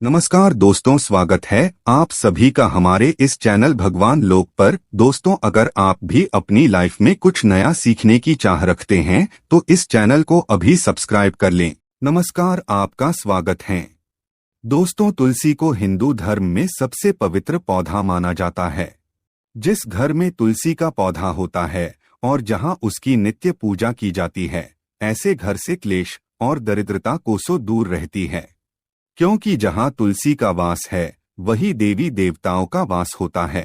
नमस्कार दोस्तों, स्वागत है आप सभी का हमारे इस चैनल भगवान लोक पर। दोस्तों, अगर आप भी अपनी लाइफ में कुछ नया सीखने की चाह रखते हैं तो इस चैनल को अभी सब्सक्राइब कर लें। नमस्कार, आपका स्वागत है। दोस्तों, तुलसी को हिंदू धर्म में सबसे पवित्र पौधा माना जाता है। जिस घर में तुलसी का पौधा होता है और जहां उसकी नित्य पूजा की जाती है, ऐसे घर से क्लेश और दरिद्रता कोसों दूर रहती है। क्योंकि जहां तुलसी का वास है वही देवी देवताओं का वास होता है।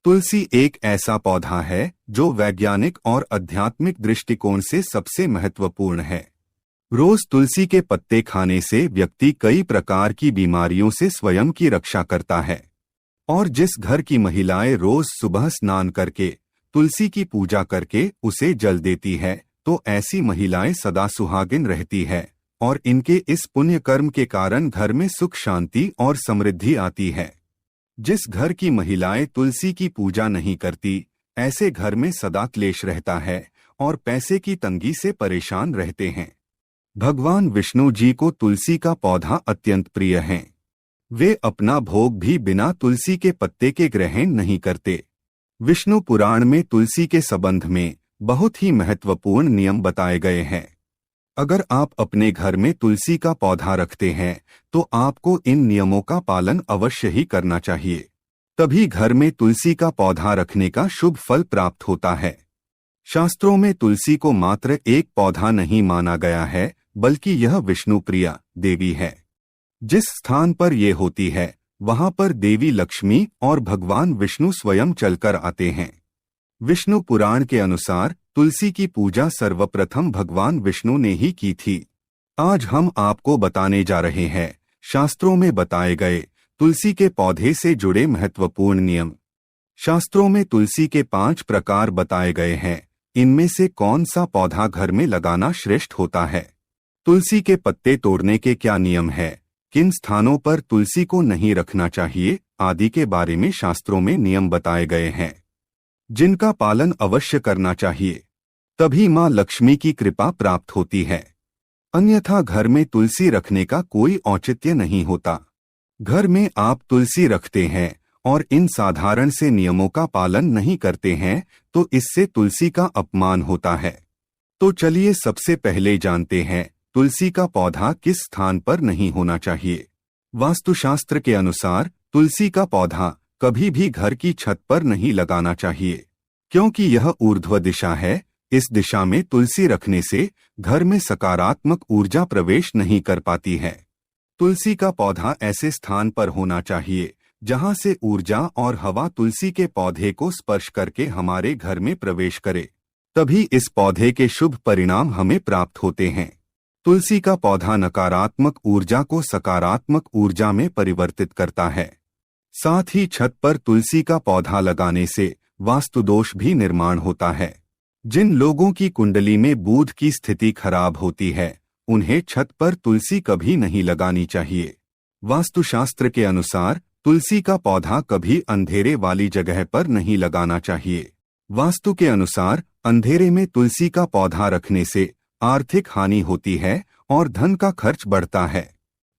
तुलसी एक ऐसा पौधा है जो वैज्ञानिक और आध्यात्मिक दृष्टिकोण से सबसे महत्वपूर्ण है। रोज तुलसी के पत्ते खाने से व्यक्ति कई प्रकार की बीमारियों से स्वयं की रक्षा करता है। और जिस घर की महिलाएं रोज सुबह स्नान करके तुलसी की पूजा करके उसे जल देती है तो ऐसी महिलाएं सदा सुहागिन रहती है और इनके इस पुण्य कर्म के कारण घर में सुख शांति और समृद्धि आती है। जिस घर की महिलाएं तुलसी की पूजा नहीं करती, ऐसे घर में सदा क्लेश रहता है और पैसे की तंगी से परेशान रहते हैं। भगवान विष्णु जी को तुलसी का पौधा अत्यंत प्रिय है। वे अपना भोग भी बिना तुलसी के पत्ते के ग्रहण नहीं करते। विष्णु पुराण में तुलसी के संबंध में बहुत ही महत्वपूर्ण नियम बताए गए हैं। अगर आप अपने घर में तुलसी का पौधा रखते हैं तो आपको इन नियमों का पालन अवश्य ही करना चाहिए। तभी घर में तुलसी का पौधा रखने का शुभ फल प्राप्त होता है। शास्त्रों में तुलसी को मात्र एक पौधा नहीं माना गया है, बल्कि यह विष्णु प्रिया देवी है। जिस स्थान पर ये होती है वहां पर देवी लक्ष्मी और भगवान विष्णु स्वयं चलकर आते हैं। विष्णु पुराण के अनुसार तुलसी की पूजा सर्वप्रथम भगवान विष्णु ने ही की थी। आज हम आपको बताने जा रहे हैं शास्त्रों में बताए गए तुलसी के पौधे से जुड़े महत्वपूर्ण नियम। शास्त्रों में तुलसी के 5 प्रकार बताए गए हैं। इनमें से कौन सा पौधा घर में लगाना श्रेष्ठ होता है, तुलसी के पत्ते तोड़ने के क्या नियम है, किन स्थानों पर तुलसी को नहीं रखना चाहिए आदि के बारे में शास्त्रों में नियम बताए गए हैं, जिनका पालन अवश्य करना चाहिए। तभी मां लक्ष्मी की कृपा प्राप्त होती है। अन्यथा घर में तुलसी रखने का कोई औचित्य नहीं होता। घर में आप तुलसी रखते हैं और इन साधारण से नियमों का पालन नहीं करते हैं तो इससे तुलसी का अपमान होता है। तो चलिए सबसे पहले जानते हैं तुलसी का पौधा किस स्थान पर नहीं होना चाहिए। वास्तुशास्त्र के अनुसार तुलसी का पौधा कभी भी घर की छत पर नहीं लगाना चाहिए, क्योंकि यह ऊर्ध्व दिशा है। इस दिशा में तुलसी रखने से घर में सकारात्मक ऊर्जा प्रवेश नहीं कर पाती है। तुलसी का पौधा ऐसे स्थान पर होना चाहिए जहां से ऊर्जा और हवा तुलसी के पौधे को स्पर्श करके हमारे घर में प्रवेश करे, तभी इस पौधे के शुभ परिणाम हमें प्राप्त होते हैं। तुलसी का पौधा नकारात्मक ऊर्जा को सकारात्मक ऊर्जा में परिवर्तित करता है। साथ ही छत पर तुलसी का पौधा लगाने से वास्तु दोष भी निर्माण होता है। जिन लोगों की कुंडली में बुध की स्थिति खराब होती है उन्हें छत पर तुलसी कभी नहीं लगानी चाहिए। वास्तुशास्त्र के अनुसार तुलसी का पौधा कभी अंधेरे वाली जगह पर नहीं लगाना चाहिए। वास्तु के अनुसार अंधेरे में तुलसी का पौधा रखने से आर्थिक हानि होती है और धन का खर्च बढ़ता है।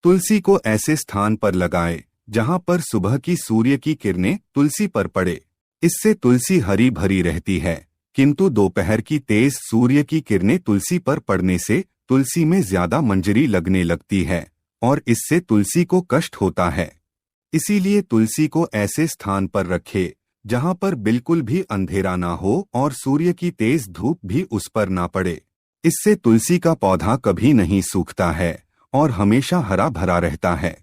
तुलसी को ऐसे स्थान पर लगाएं जहां पर सुबह की सूर्य की किरणें तुलसी पर पड़े। इससे तुलसी हरी भरी रहती है, किंतु दोपहर की तेज सूर्य की किरणें तुलसी पर पड़ने से तुलसी में ज्यादा मंजरी लगने लगती है और इससे तुलसी को कष्ट होता है। इसीलिए तुलसी को ऐसे स्थान पर रखे जहां पर बिल्कुल भी अंधेरा ना हो और सूर्य की तेज धूप भी उस पर ना पड़े। इससे तुलसी का पौधा कभी नहीं सूखता है और हमेशा हरा भरा रहता है।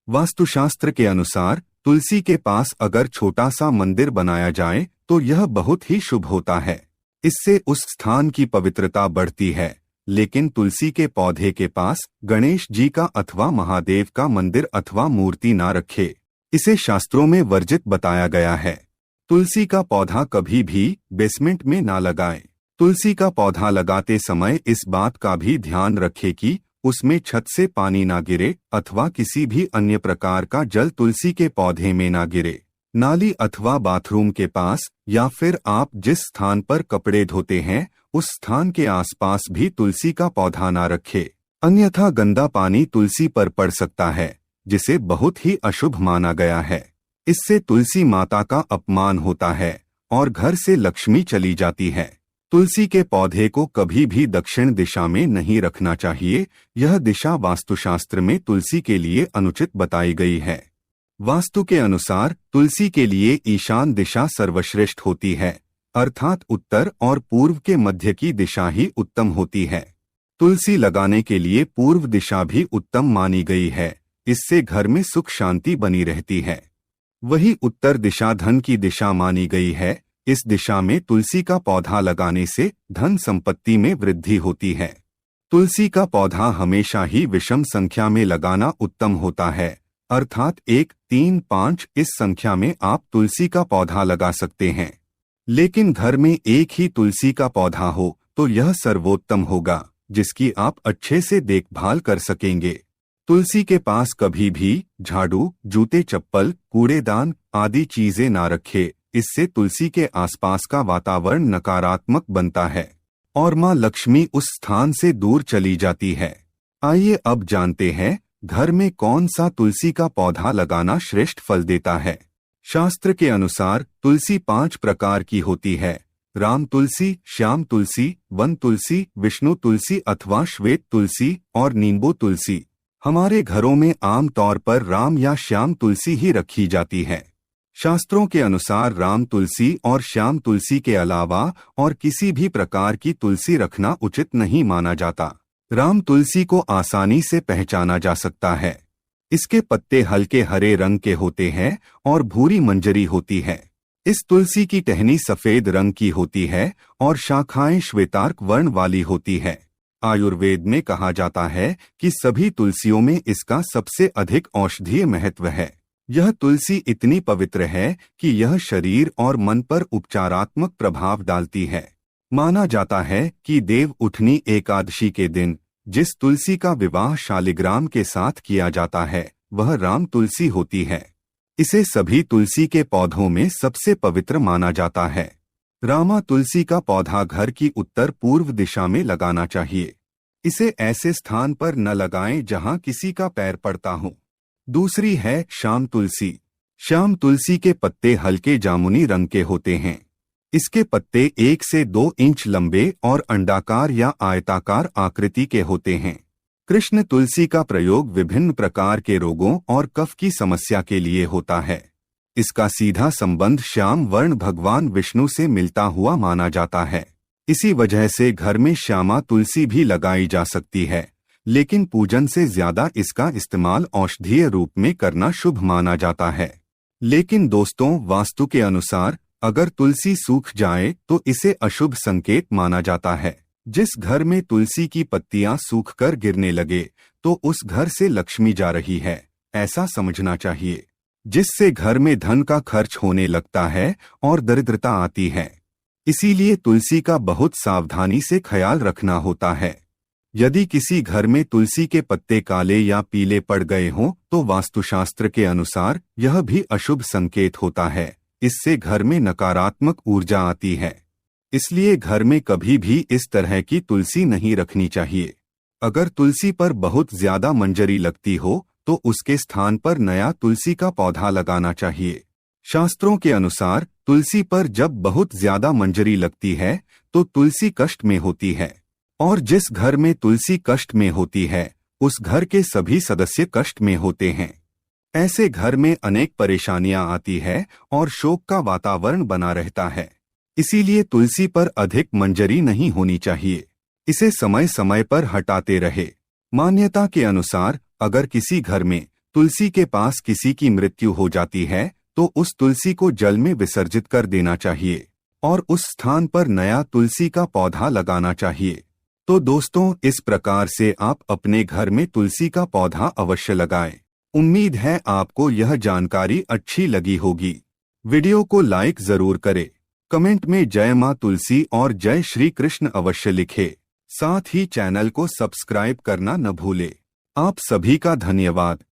वास्तुशास्त्र के अनुसार तुलसी के पास अगर छोटा सा मंदिर बनाया जाए तो यह बहुत ही शुभ होता है। इससे उस स्थान की पवित्रता बढ़ती है। लेकिन तुलसी के पौधे के पास गणेश जी का अथवा महादेव का मंदिर अथवा मूर्ति ना रखे, इसे शास्त्रों में वर्जित बताया गया है। तुलसी का पौधा कभी भी बेसमेंट में ना लगाएं। तुलसी का पौधा लगाते समय इस बात का भी ध्यान रखें कि उसमें छत से पानी ना गिरे अथवा किसी भी अन्य प्रकार का जल तुलसी के पौधे में ना गिरे। नाली अथवा बाथरूम के पास या फिर आप जिस स्थान पर कपड़े धोते हैं उस स्थान के आसपास भी तुलसी का पौधा ना रखे, अन्यथा गंदा पानी तुलसी पर पड़ सकता है, जिसे बहुत ही अशुभ माना गया है। इससे तुलसी माता का अपमान होता है और घर से लक्ष्मी चली जाती है। तुलसी के पौधे को कभी भी दक्षिण दिशा में नहीं रखना चाहिए। यह दिशा वास्तुशास्त्र में तुलसी के लिए अनुचित बताई गई है। वास्तु के अनुसार तुलसी के लिए ईशान दिशा सर्वश्रेष्ठ होती है, अर्थात उत्तर और पूर्व के मध्य की दिशा ही उत्तम होती है। तुलसी लगाने के लिए पूर्व दिशा भी उत्तम मानी गई है। इससे घर में सुख शांति बनी रहती है। वही उत्तर दिशा धन की दिशा मानी गई है। इस दिशा में तुलसी का पौधा लगाने से धन संपत्ति में वृद्धि होती है। तुलसी का पौधा हमेशा ही विषम संख्या में लगाना उत्तम होता है, अर्थात 1, 3, 5 इस संख्या में आप तुलसी का पौधा लगा सकते हैं। लेकिन घर में एक ही तुलसी का पौधा हो तो यह सर्वोत्तम होगा, जिसकी आप अच्छे से देखभाल कर सकेंगे। तुलसी के पास कभी भी झाड़ू, जूते, चप्पल, कूड़ेदान आदि चीजें ना रखें। इससे तुलसी के आसपास का वातावरण नकारात्मक बनता है और मां लक्ष्मी उस स्थान से दूर चली जाती है। आइए अब जानते हैं घर में कौन सा तुलसी का पौधा लगाना श्रेष्ठ फल देता है। शास्त्र के अनुसार तुलसी 5 प्रकार की होती है: राम तुलसी, श्याम तुलसी, वन तुलसी, विष्णु तुलसी अथवा श्वेत तुलसी और नींबू तुलसी। हमारे घरों में आम तौर पर राम या श्याम तुलसी ही रखी जाती है। शास्त्रों के अनुसार राम तुलसी और श्याम तुलसी के अलावा और किसी भी प्रकार की तुलसी रखना उचित नहीं माना जाता। राम तुलसी को आसानी से पहचाना जा सकता है। इसके पत्ते हल्के हरे रंग के होते हैं और भूरी मंजरी होती है। इस तुलसी की टहनी सफेद रंग की होती है और शाखाएं श्वेतार्क वर्ण वाली होती है। आयुर्वेद में कहा जाता है कि सभी तुलसियों में इसका सबसे अधिक औषधीय महत्व है। यह तुलसी इतनी पवित्र है कि यह शरीर और मन पर उपचारात्मक प्रभाव डालती है। माना जाता है कि देव उठनी एकादशी के दिन जिस तुलसी का विवाह शालिग्राम के साथ किया जाता है वह राम तुलसी होती है। इसे सभी तुलसी के पौधों में सबसे पवित्र माना जाता है। रामा तुलसी का पौधा घर की उत्तर पूर्व दिशा में लगाना चाहिए। इसे ऐसे स्थान पर न लगाएं जहां किसी का पैर पड़ता हो। दूसरी है श्याम तुलसी। श्याम तुलसी के पत्ते हल्के जामुनी रंग के होते हैं। इसके पत्ते 1 से 2 इंच लंबे और अंडाकार या आयताकार आकृति के होते हैं। कृष्ण तुलसी का प्रयोग विभिन्न प्रकार के रोगों और कफ की समस्या के लिए होता है। इसका सीधा संबंध श्याम वर्ण भगवान विष्णु से मिलता हुआ माना जाता है। इसी वजह से घर में श्यामा तुलसी भी लगाई जा सकती है, लेकिन पूजन से ज्यादा इसका इस्तेमाल औषधीय रूप में करना शुभ माना जाता है। लेकिन दोस्तों, वास्तु के अनुसार अगर तुलसी सूख जाए तो इसे अशुभ संकेत माना जाता है। जिस घर में तुलसी की पत्तियां सूखकर गिरने लगे तो उस घर से लक्ष्मी जा रही है, ऐसा समझना चाहिए, जिससे घर में धन का खर्च होने लगता है और दरिद्रता आती है। इसीलिए तुलसी का बहुत सावधानी से ख्याल रखना होता है। यदि किसी घर में तुलसी के पत्ते काले या पीले पड़ गए हों तो वास्तुशास्त्र के अनुसार यह भी अशुभ संकेत होता है। इससे घर में नकारात्मक ऊर्जा आती है। इसलिए घर में कभी भी इस तरह की तुलसी नहीं रखनी चाहिए। अगर तुलसी पर बहुत ज्यादा मंजरी लगती हो तो उसके स्थान पर नया तुलसी का पौधा लगाना चाहिए। शास्त्रों के अनुसार तुलसी पर जब बहुत ज्यादा मंजरी लगती है तो तुलसी कष्ट में होती है, और जिस घर में तुलसी कष्ट में होती है उस घर के सभी सदस्य कष्ट में होते हैं। ऐसे घर में अनेक परेशानियां आती है और शोक का वातावरण बना रहता है। इसीलिए तुलसी पर अधिक मंजरी नहीं होनी चाहिए। इसे समय समय पर हटाते रहे। मान्यता के अनुसार अगर किसी घर में तुलसी के पास किसी की मृत्यु हो जाती है तो उस तुलसी को जल में विसर्जित कर देना चाहिए और उस स्थान पर नया तुलसी का पौधा लगाना चाहिए। तो दोस्तों, इस प्रकार से आप अपने घर में तुलसी का पौधा अवश्य लगाएं। उम्मीद है आपको यह जानकारी अच्छी लगी होगी। वीडियो को लाइक जरूर करें। कमेंट में जय मां तुलसी और जय श्री कृष्ण अवश्य लिखें। साथ ही चैनल को सब्सक्राइब करना न भूलें। आप सभी का धन्यवाद।